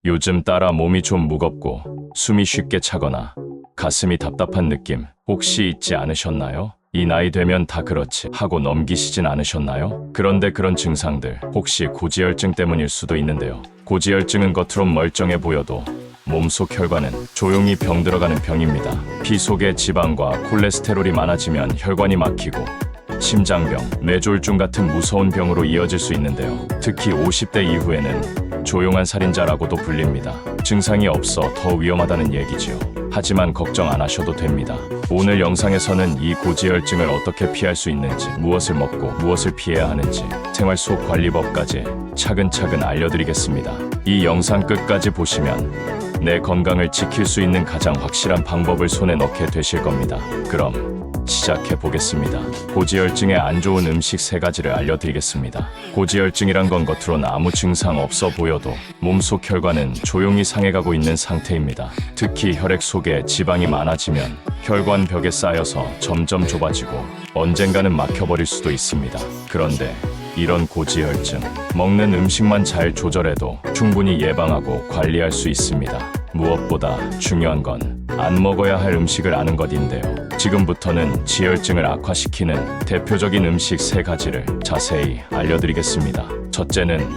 요즘 따라 몸이 좀 무겁고 숨이 쉽게 차거나 가슴이 답답한 느낌 혹시 있지 않으셨나요? 이 나이 되면 다 그렇지 하고 넘기시진 않으셨나요? 그런데 그런 증상들 혹시 고지혈증 때문일 수도 있는데요. 고지혈증은 겉으론 멀쩡해 보여도 몸속 혈관은 조용히 병들어가는 병입니다. 피 속에 지방과 콜레스테롤이 많아지면 혈관이 막히고 심장병, 뇌졸중 같은 무서운 병으로 이어질 수 있는데요. 특히 50대 이후에는 조용한 살인자라고도 불립니다. 증상이 없어 더 위험하다는 얘기지요. 하지만 걱정 안 하셔도 됩니다. 오늘 영상에서는 이 고지혈증을 어떻게 피할 수 있는지, 무엇을 먹고 무엇을 피해야 하는지, 생활 속 관리법까지 차근차근 알려드리겠습니다. 이 영상 끝까지 보시면 내 건강을 지킬 수 있는 가장 확실한 방법을 손에 넣게 되실 겁니다. 그럼 시작해 보겠습니다. 고지혈증에 안 좋은 음식 3가지를 알려드리겠습니다. 고지혈증이란 건 겉으론 아무 증상 없어 보여도 몸속 혈관은 조용히 상해가고 있는 상태입니다. 특히 혈액 속에 지방이 많아지면 혈관 벽에 쌓여서 점점 좁아지고 언젠가는 막혀버릴 수도 있습니다. 그런데 이런 고지혈증, 먹는 음식만 잘 조절해도 충분히 예방하고 관리할 수 있습니다. 무엇보다 중요한 건 안 먹어야 할 음식을 아는 것인데요. 지금부터는 지혈증을 악화시키는 대표적인 음식 3가지를 자세히 알려드리겠습니다. 첫째는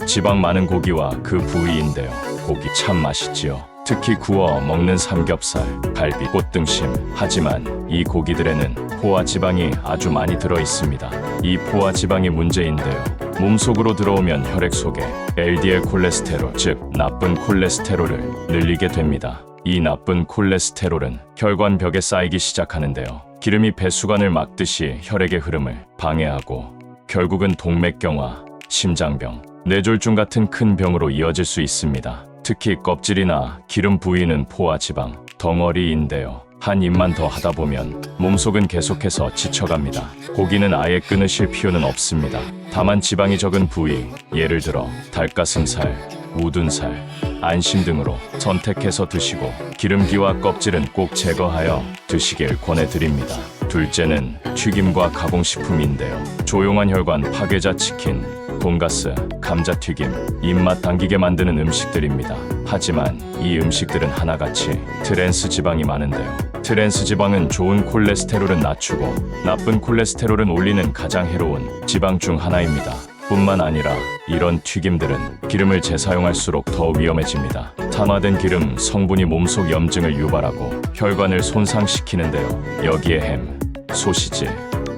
지방 많은 고기와 그 부위인데요. 고기 참 맛있지요. 특히 구워 먹는 삼겹살, 갈비, 꽃등심. 하지만 이 고기들에는 포화 지방이 아주 많이 들어 있습니다. 이 포화 지방이 문제인데요. 몸속으로 들어오면 혈액 속에 LDL 콜레스테롤, 즉 나쁜 콜레스테롤을 늘리게 됩니다. 이 나쁜 콜레스테롤은 혈관 벽에 쌓이기 시작하는데요. 기름이 배수관을 막듯이 혈액의 흐름을 방해하고 결국은 동맥경화, 심장병, 뇌졸중 같은 큰 병으로 이어질 수 있습니다. 특히 껍질이나 기름 부위는 포화 지방 덩어리인데요. 한 입만 더 하다 보면 몸속은 계속해서 지쳐갑니다. 고기는 아예 끊으실 필요는 없습니다. 다만 지방이 적은 부위, 예를 들어 닭가슴살, 우둔살, 안심 등으로 선택해서 드시고 기름기와 껍질은 꼭 제거하여 드시길 권해드립니다. 둘째는 튀김과 가공식품인데요. 조용한 혈관 파괴자 치킨, 돈가스, 감자튀김, 입맛 당기게 만드는 음식들입니다. 하지만 이 음식들은 하나같이 트랜스 지방이 많은데요. 트랜스 지방은 좋은 콜레스테롤은 낮추고 나쁜 콜레스테롤은 올리는 가장 해로운 지방 중 하나입니다. 뿐만 아니라 이런 튀김들은 기름을 재사용할수록 더 위험해집니다. 탄화된 기름 성분이 몸속 염증을 유발하고 혈관을 손상시키는데요. 여기에 햄, 소시지,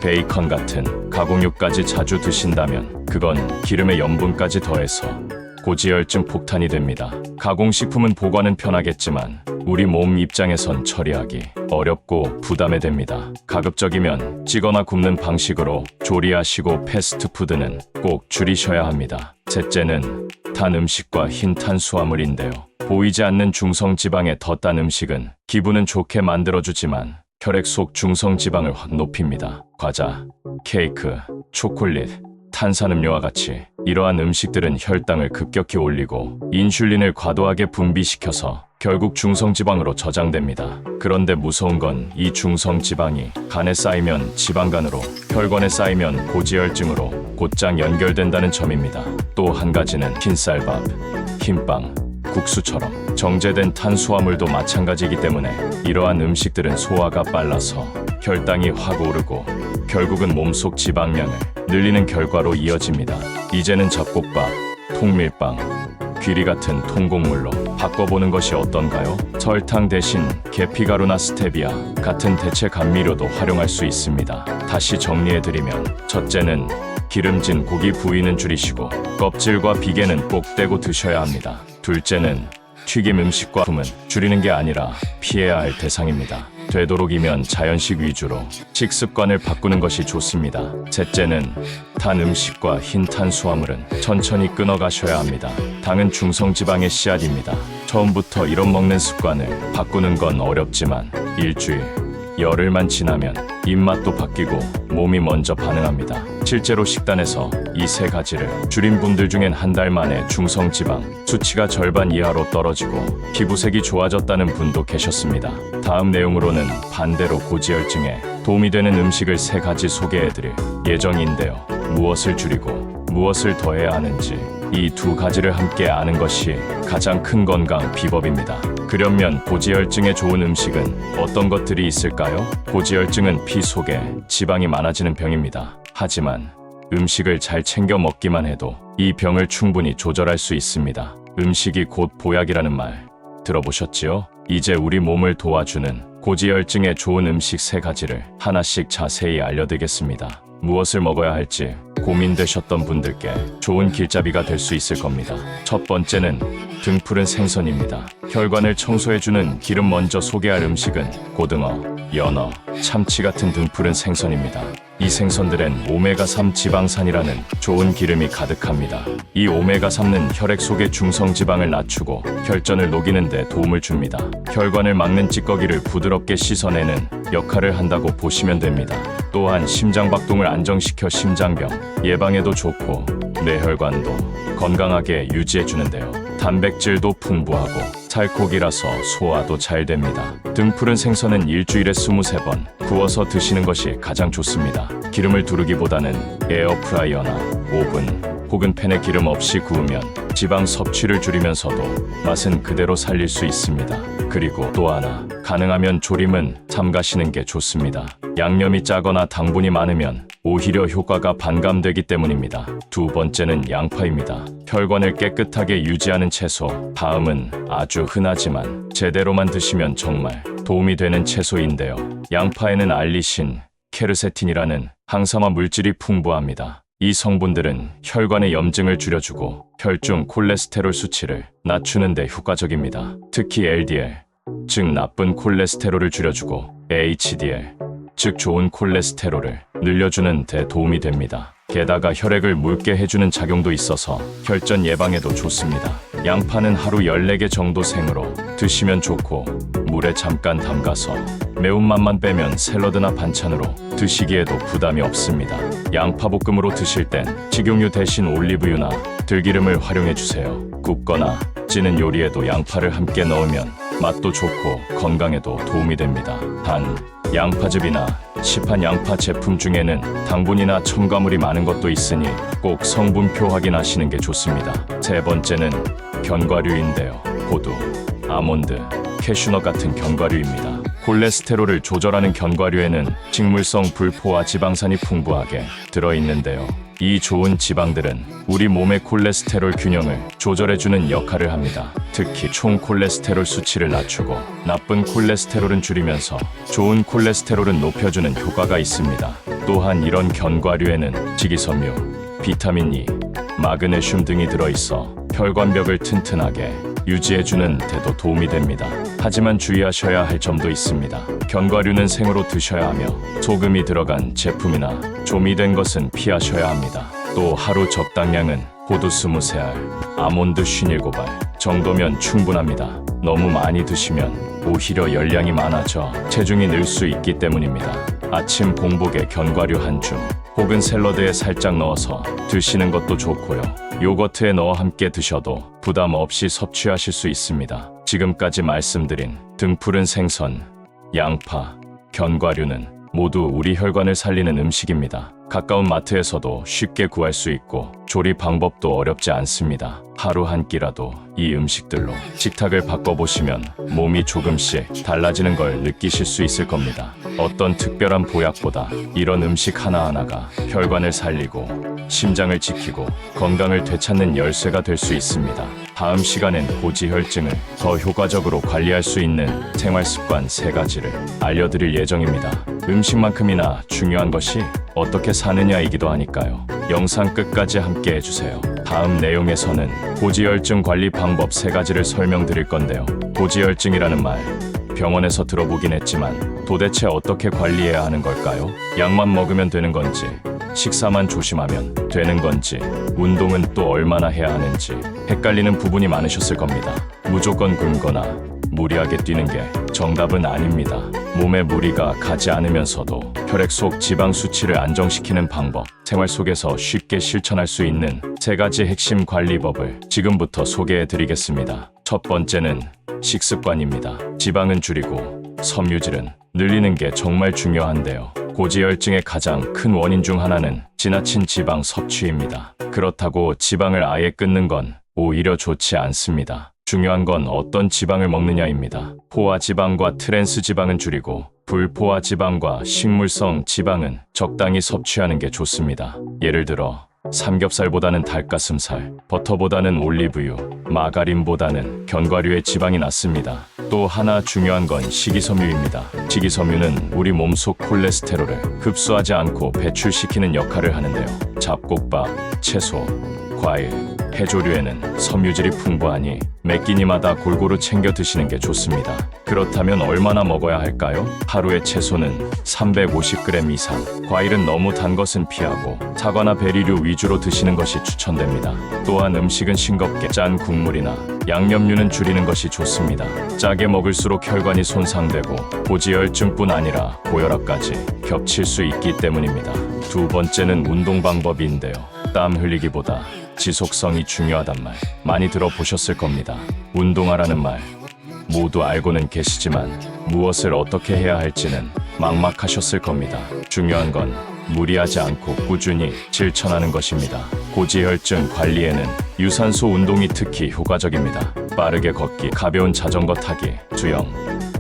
베이컨 같은 가공육까지 자주 드신다면 그건 기름의 염분까지 더해서 고지혈증 폭탄이 됩니다. 가공식품은 보관은 편하겠지만 우리 몸 입장에선 처리하기 어렵고 부담이 됩니다. 가급적이면 찌거나 굽는 방식으로 조리하시고 패스트푸드는 꼭 줄이셔야 합니다. 셋째는 단 음식과 흰 탄수화물인데요. 보이지 않는 중성지방의 더 단 음식은 기분은 좋게 만들어주지만 혈액 속 중성지방을 확 높입니다. 과자, 케이크, 초콜릿, 탄산음료와 같이 이러한 음식들은 혈당을 급격히 올리고 인슐린을 과도하게 분비시켜서 결국 중성지방으로 저장됩니다. 그런데 무서운 건 이 중성지방이 간에 쌓이면 지방간으로, 혈관에 쌓이면 고지혈증으로 곧장 연결된다는 점입니다. 또 한 가지는 흰쌀밥, 흰빵, 국수처럼 정제된 탄수화물도 마찬가지이기 때문에 이러한 음식들은 소화가 빨라서 혈당이 확 오르고 결국은 몸속 지방량을 늘리는 결과로 이어집니다. 이제는 잡곡밥, 통밀빵, 귀리 같은 통곡물로 바꿔보는 것이 어떤가요? 설탕 대신 계피가루나 스테비아 같은 대체 감미료도 활용할 수 있습니다. 다시 정리해드리면 첫째는 기름진 고기 부위는 줄이시고 껍질과 비계는 꼭 떼고 드셔야 합니다. 둘째는 튀김 음식과 품은 줄이는 게 아니라 피해야 할 대상입니다. 되도록이면 자연식 위주로 식습관을 바꾸는 것이 좋습니다. 셋째는 단 음식과 흰 탄수화물은 천천히 끊어가셔야 합니다. 당은 중성지방의 씨앗입니다. 처음부터 이런 먹는 습관을 바꾸는 건 어렵지만 일주일, 열흘만 지나면 입맛도 바뀌고 몸이 먼저 반응합니다. 실제로 식단에서 이 3가지를 줄인 분들 중엔 한 달 만에 중성지방 수치가 절반 이하로 떨어지고 피부색이 좋아졌다는 분도 계셨습니다. 다음 내용으로는 반대로 고지혈증에 도움이 되는 음식을 3가지 소개해드릴 예정인데요. 무엇을 줄이고 무엇을 더해야 하는지 이 두 가지를 함께 아는 것이 가장 큰 건강 비법입니다. 그러면 고지혈증에 좋은 음식은 어떤 것들이 있을까요? 고지혈증은 피 속에 지방이 많아지는 병입니다. 하지만 음식을 잘 챙겨 먹기만 해도 이 병을 충분히 조절할 수 있습니다. 음식이 곧 보약이라는 말 들어보셨지요? 이제 우리 몸을 도와주는 고지혈증에 좋은 음식 3가지를 하나씩 자세히 알려드리겠습니다. 무엇을 먹어야 할지 고민되셨던 분들께 좋은 길잡이가 될 수 있을 겁니다. 첫 번째는 등푸른 생선입니다. 혈관을 청소해주는 기름. 먼저 소개할 음식은 고등어, 연어, 참치 같은 등푸른 생선입니다. 이 생선들엔 오메가3 지방산이라는 좋은 기름이 가득합니다. 이 오메가3는 혈액 속의 중성지방을 낮추고 혈전을 녹이는 데 도움을 줍니다. 혈관을 막는 찌꺼기를 부드럽게 씻어내는 역할을 한다고 보시면 됩니다. 또한 심장박동을 안정시켜 심장병 예방에도 좋고 뇌혈관도 건강하게 유지해주는데요. 단백질도 풍부하고 살코기라서 소화도 잘 됩니다. 등푸른 생선은 일주일에 23번 구워서 드시는 것이 가장 좋습니다. 기름을 두르기보다는 에어프라이어나 오븐 혹은 팬에 기름 없이 구우면 지방 섭취를 줄이면서도 맛은 그대로 살릴 수 있습니다. 그리고 또 하나, 가능하면 조림은 삼가시는 게 좋습니다. 양념이 짜거나 당분이 많으면 오히려 효과가 반감되기 때문입니다. 두 번째는 양파입니다. 혈관을 깨끗하게 유지하는 채소. 다음은 아주 흔하지만 제대로만 드시면 정말 도움이 되는 채소인데요. 양파에는 알리신, 케르세틴이라는 항산화 물질이 풍부합니다. 이 성분들은 혈관의 염증을 줄여주고 혈중 콜레스테롤 수치를 낮추는 데 효과적입니다. 특히 LDL, 즉 나쁜 콜레스테롤을 줄여주고 HDL, 즉 좋은 콜레스테롤을 늘려주는 데 도움이 됩니다. 게다가 혈액을 묽게 해주는 작용도 있어서 혈전 예방에도 좋습니다. 양파는 하루 14개 정도 생으로 드시면 좋고 물에 잠깐 담가서 매운맛만 빼면 샐러드나 반찬으로 드시기에도 부담이 없습니다. 양파볶음으로 드실 땐 식용유 대신 올리브유나 들기름을 활용해주세요. 굽거나 찌는 요리에도 양파를 함께 넣으면 맛도 좋고 건강에도 도움이 됩니다. 단, 양파즙이나 시판 양파 제품 중에는 당분이나 첨가물이 많은 것도 있으니 꼭 성분표 확인하시는 게 좋습니다. 세 번째는 견과류인데요. 호두, 아몬드, 캐슈넛 같은 견과류입니다. 콜레스테롤을 조절하는 견과류에는 식물성 불포화 지방산이 풍부하게 들어있는데요. 이 좋은 지방들은 우리 몸의 콜레스테롤 균형을 조절해주는 역할을 합니다. 특히 총 콜레스테롤 수치를 낮추고 나쁜 콜레스테롤은 줄이면서 좋은 콜레스테롤은 높여주는 효과가 있습니다. 또한 이런 견과류에는 식이섬유, 비타민 E, 마그네슘 등이 들어있어 혈관벽을 튼튼하게 유지해주는 데도 도움이 됩니다. 하지만 주의하셔야 할 점도 있습니다. 견과류는 생으로 드셔야 하며 소금이 들어간 제품이나 조미된 것은 피하셔야 합니다. 또 하루 적당량은 호두 20알, 아몬드 57알 정도면 충분합니다. 너무 많이 드시면 오히려 열량이 많아져 체중이 늘 수 있기 때문입니다. 아침 공복에 견과류 한 줌 혹은 샐러드에 살짝 넣어서 드시는 것도 좋고요. 요거트에 넣어 함께 드셔도 부담 없이 섭취하실 수 있습니다. 지금까지 말씀드린 등푸른 생선, 양파, 견과류는 모두 우리 혈관을 살리는 음식입니다. 가까운 마트에서도 쉽게 구할 수 있고 조리 방법도 어렵지 않습니다. 하루 한 끼라도 이 음식들로 식탁을 바꿔보시면 몸이 조금씩 달라지는 걸 느끼실 수 있을 겁니다. 어떤 특별한 보약보다 이런 음식 하나하나가 혈관을 살리고 심장을 지키고 건강을 되찾는 열쇠가 될 수 있습니다. 다음 시간엔 고지혈증을 더 효과적으로 관리할 수 있는 생활습관 3가지를 알려드릴 예정입니다. 음식만큼이나 중요한 것이 어떻게 사느냐이기도 하니까요. 영상 끝까지 함께 해주세요. 다음 내용에서는 고지혈증 관리 방법 3가지를 설명드릴 건데요. 고지혈증이라는 말 병원에서 들어보긴 했지만 도대체 어떻게 관리해야 하는 걸까요? 약만 먹으면 되는 건지, 식사만 조심하면 되는 건지, 운동은 또 얼마나 해야 하는지 헷갈리는 부분이 많으셨을 겁니다. 무조건 굶거나 무리하게 뛰는 게 정답은 아닙니다. 몸에 무리가 가지 않으면서도 혈액 속 지방 수치를 안정시키는 방법, 생활 속에서 쉽게 실천할 수 있는 3가지 핵심 관리법을 지금부터 소개해 드리겠습니다. 첫 번째는 식습관입니다. 지방은 줄이고 섬유질은 늘리는 게 정말 중요한데요. 고지혈증의 가장 큰 원인 중 하나는 지나친 지방 섭취입니다. 그렇다고 지방을 아예 끊는 건 오히려 좋지 않습니다. 중요한 건 어떤 지방을 먹느냐입니다. 포화 지방과 트랜스 지방은 줄이고 불포화 지방과 식물성 지방은 적당히 섭취하는 게 좋습니다. 예를 들어 삼겹살보다는 닭가슴살, 버터보다는 올리브유, 마가린보다는 견과류의 지방이 낫습니다. 또 하나 중요한 건 식이섬유입니다. 식이섬유는 우리 몸속 콜레스테롤을 흡수하지 않고 배출시키는 역할을 하는데요. 잡곡밥, 채소, 과일, 해조류에는 섬유질이 풍부하니 매 끼니마다 골고루 챙겨 드시는 게 좋습니다. 그렇다면 얼마나 먹어야 할까요? 하루에 채소는 350g 이상, 과일은 너무 단 것은 피하고 사과나 베리류 위주로 드시는 것이 추천됩니다. 또한 음식은 싱겁게 짠 국물이나 양념류는 줄이는 것이 좋습니다. 짜게 먹을수록 혈관이 손상되고 고지혈증뿐 아니라 고혈압까지 겹칠 수 있기 때문입니다. 두 번째는 운동 방법인데요. 땀 흘리기보다 지속성이 중요하단 말 많이 들어보셨을 겁니다. 운동하라는 말 모두 알고는 계시지만 무엇을 어떻게 해야 할지는 막막하셨을 겁니다. 중요한 건 무리하지 않고 꾸준히 실천하는 것입니다. 고지혈증 관리에는 유산소 운동이 특히 효과적입니다. 빠르게 걷기, 가벼운 자전거 타기, 수영,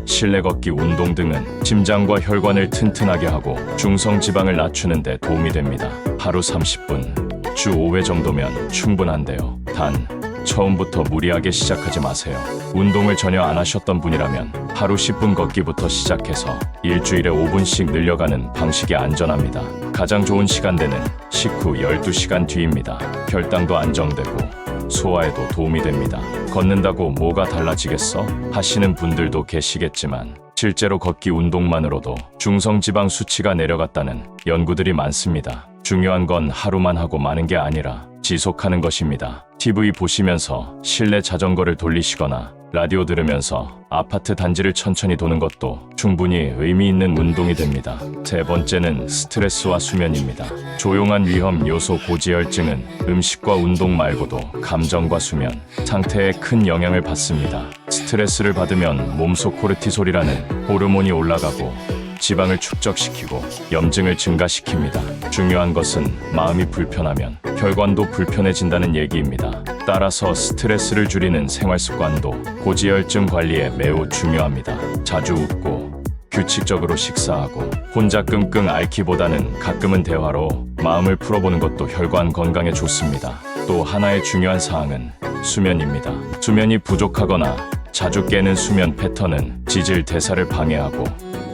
실내 걷기 운동 등은 심장과 혈관을 튼튼하게 하고 중성 지방을 낮추는 데 도움이 됩니다. 하루 30분, 주 5회 정도면 충분한데요. 단, 처음부터 무리하게 시작하지 마세요. 운동을 전혀 안 하셨던 분이라면 하루 10분 걷기부터 시작해서 일주일에 5분씩 늘려가는 방식이 안전합니다. 가장 좋은 시간대는 식후 12시간 뒤입니다. 혈당도 안정되고 소화에도 도움이 됩니다. 걷는다고 뭐가 달라지겠어? 하시는 분들도 계시겠지만 실제로 걷기 운동만으로도 중성지방 수치가 내려갔다는 연구들이 많습니다. 중요한 건 하루만 하고 마는 게 아니라 지속하는 것입니다. TV 보시면서 실내 자전거를 돌리시거나 라디오 들으면서 아파트 단지를 천천히 도는 것도 충분히 의미 있는 운동이 됩니다. 세 번째는 스트레스와 수면입니다. 조용한 위험 요소 고지혈증은 음식과 운동 말고도 감정과 수면, 상태에 큰 영향을 받습니다. 스트레스를 받으면 몸속 코르티솔이라는 호르몬이 올라가고 지방을 축적시키고 염증을 증가시킵니다. 중요한 것은 마음이 불편하면 혈관도 불편해진다는 얘기입니다. 따라서 스트레스를 줄이는 생활 습관도 고지혈증 관리에 매우 중요합니다. 자주 웃고 규칙적으로 식사하고 혼자 끙끙 앓기보다는 가끔은 대화로 마음을 풀어보는 것도 혈관 건강에 좋습니다. 또 하나의 중요한 사항은 수면입니다. 수면이 부족하거나 자주 깨는 수면 패턴은 지질 대사를 방해하고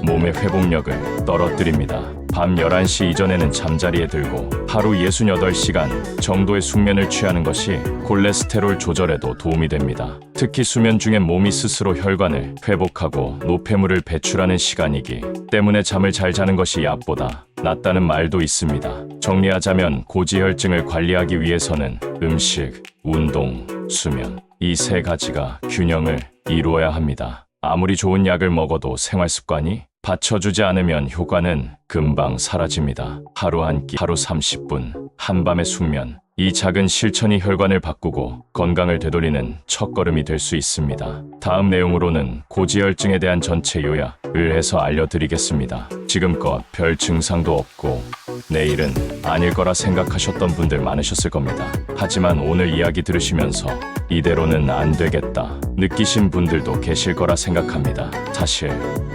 몸의 회복력을 떨어뜨립니다. 밤 11시 이전에는 잠자리에 들고 하루 68시간 정도의 숙면을 취하는 것이 콜레스테롤 조절에도 도움이 됩니다. 특히 수면 중에 몸이 스스로 혈관을 회복하고 노폐물을 배출하는 시간이기 때문에 잠을 잘 자는 것이 약보다 낫다는 말도 있습니다. 정리하자면 고지혈증을 관리하기 위해서는 음식, 운동, 수면 이 세 가지가 균형을 이루어야 합니다. 아무리 좋은 약을 먹어도 생활 습관이 받쳐주지 않으면 효과는 금방 사라집니다. 하루 한 끼, 하루 30분, 한밤의 숙면. 이 작은 실천이 혈관을 바꾸고 건강을 되돌리는 첫걸음이 될 수 있습니다. 다음 내용으로는 고지혈증에 대한 전체 요약을 해서 알려드리겠습니다. 지금껏 별 증상도 없고 내일은 아닐 거라 생각하셨던 분들 많으셨을 겁니다. 하지만 오늘 이야기 들으시면서 이대로는 안 되겠다 느끼신 분들도 계실 거라 생각합니다. 사실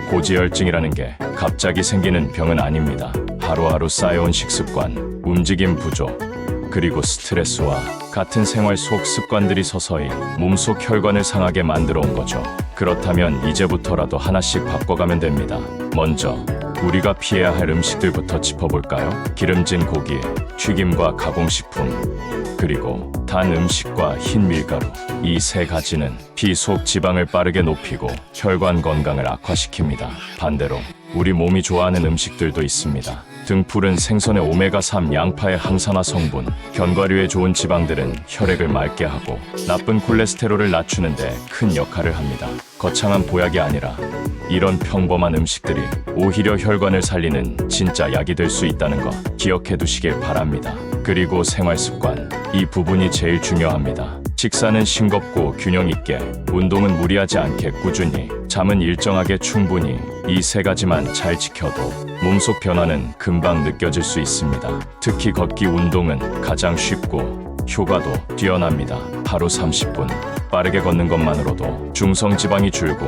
고지혈증이라는 게 갑자기 생기는 병은 아닙니다. 하루하루 쌓여온 식습관, 움직임 부족, 그리고 스트레스와 같은 생활 속 습관들이 서서히 몸속 혈관을 상하게 만들어 온 거죠. 그렇다면 이제부터라도 하나씩 바꿔가면 됩니다. 먼저 우리가 피해야 할 음식들부터 짚어볼까요? 기름진 고기, 튀김과 가공식품, 그리고 단 음식과 흰 밀가루. 이 세 가지는 피 속 지방을 빠르게 높이고 혈관 건강을 악화시킵니다. 반대로 우리 몸이 좋아하는 음식들도 있습니다. 등푸른 생선의 오메가3 양파의 항산화 성분, 견과류의 좋은 지방들은 혈액을 맑게 하고 나쁜 콜레스테롤을 낮추는 데 큰 역할을 합니다. 거창한 보약이 아니라 이런 평범한 음식들이 오히려 혈관을 살리는 진짜 약이 될 수 있다는 거 기억해 두시길 바랍니다. 그리고 생활 습관, 이 부분이 제일 중요합니다. 식사는 싱겁고 균형 있게, 운동은 무리하지 않게 꾸준히, 잠은 일정하게 충분히, 이 세 가지만 잘 지켜도 몸속 변화는 금방 느껴질 수 있습니다. 특히 걷기 운동은 가장 쉽고 효과도 뛰어납니다. 하루 30분 빠르게 걷는 것만으로도 중성 지방이 줄고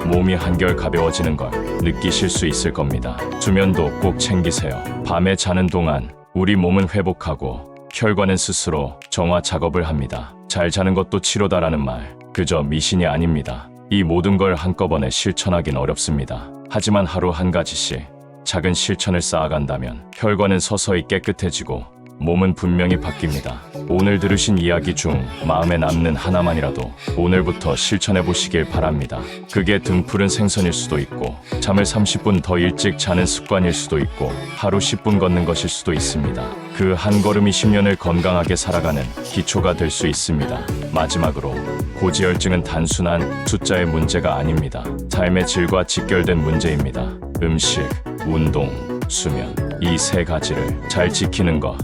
몸이 한결 가벼워지는 걸 느끼실 수 있을 겁니다. 수면도 꼭 챙기세요. 밤에 자는 동안 우리 몸은 회복하고 혈관은 스스로 정화 작업을 합니다. 잘 자는 것도 치료다라는 말, 그저 미신이 아닙니다. 이 모든 걸 한꺼번에 실천하긴 어렵습니다. 하지만 하루 한 가지씩 작은 실천을 쌓아간다면 혈관은 서서히 깨끗해지고 몸은 분명히 바뀝니다. 오늘 들으신 이야기 중 마음에 남는 하나만이라도 오늘부터 실천해 보시길 바랍니다. 그게 등푸른 생선일 수도 있고, 잠을 30분 더 일찍 자는 습관일 수도 있고, 하루 10분 걷는 것일 수도 있습니다. 그 한 걸음이 10년을 건강하게 살아가는 기초가 될 수 있습니다. 마지막으로, 고지혈증은 단순한 숫자의 문제가 아닙니다. 삶의 질과 직결된 문제입니다. 음식, 운동, 수면, 이 세 가지를 잘 지키는 것,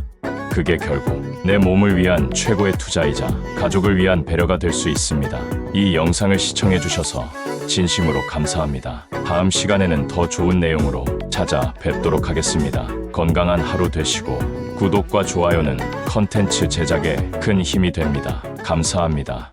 그게 결국 내 몸을 위한 최고의 투자이자 가족을 위한 배려가 될 수 있습니다. 이 영상을 시청해 주셔서 진심으로 감사합니다. 다음 시간에는 더 좋은 내용으로 찾아뵙도록 하겠습니다. 건강한 하루 되시고, 구독과 좋아요는 컨텐츠 제작에 큰 힘이 됩니다. 감사합니다.